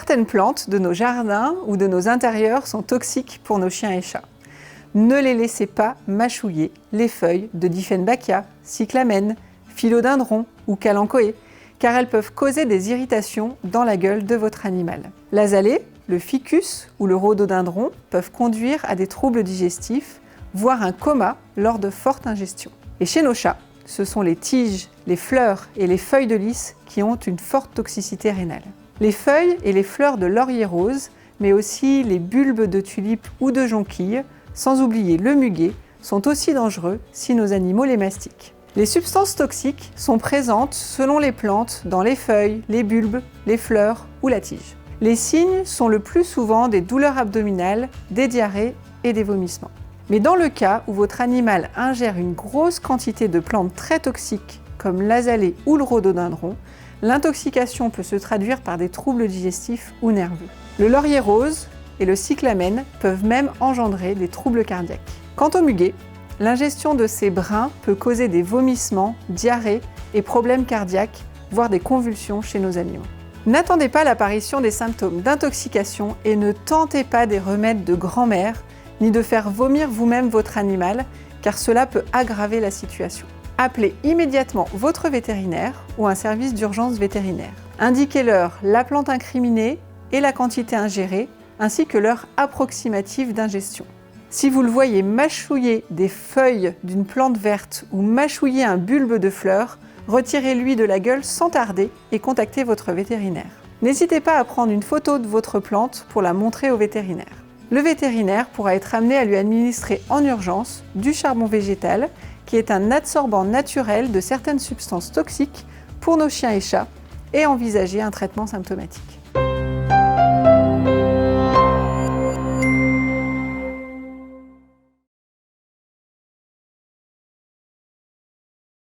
Certaines plantes de nos jardins ou de nos intérieurs sont toxiques pour nos chiens et chats. Ne les laissez pas mâchouiller les feuilles de Dieffenbachia, cyclamen, philodendron ou kalanchoé, car elles peuvent causer des irritations dans la gueule de votre animal. L'azalée, le ficus ou le rhododendron peuvent conduire à des troubles digestifs, voire un coma lors de fortes ingestions. Et chez nos chats, ce sont les tiges, les fleurs et les feuilles de lys qui ont une forte toxicité rénale. Les feuilles et les fleurs de laurier rose, mais aussi les bulbes de tulipes ou de jonquilles, sans oublier le muguet, sont aussi dangereux si nos animaux les mastiquent. Les substances toxiques sont présentes selon les plantes dans les feuilles, les bulbes, les fleurs ou la tige. Les signes sont le plus souvent des douleurs abdominales, des diarrhées et des vomissements. Mais dans le cas où votre animal ingère une grosse quantité de plantes très toxiques comme l'azalée ou le rhododendron, l'intoxication peut se traduire par des troubles digestifs ou nerveux. Le laurier rose et le cyclamen peuvent même engendrer des troubles cardiaques. Quant au muguet, l'ingestion de ces brins peut causer des vomissements, diarrhées et problèmes cardiaques, voire des convulsions chez nos animaux. N'attendez pas l'apparition des symptômes d'intoxication et ne tentez pas des remèdes de grand-mère, ni de faire vomir vous-même votre animal, car cela peut aggraver la situation. Appelez immédiatement votre vétérinaire ou un service d'urgence vétérinaire. Indiquez-leur la plante incriminée et la quantité ingérée, ainsi que l'heure approximative d'ingestion. Si vous le voyez mâchouiller des feuilles d'une plante verte ou mâchouiller un bulbe de fleurs, retirez-lui de la gueule sans tarder et contactez votre vétérinaire. N'hésitez pas à prendre une photo de votre plante pour la montrer au vétérinaire. Le vétérinaire pourra être amené à lui administrer en urgence du charbon végétal, qui est un adsorbant naturel de certaines substances toxiques pour nos chiens et chats, et envisager un traitement symptomatique.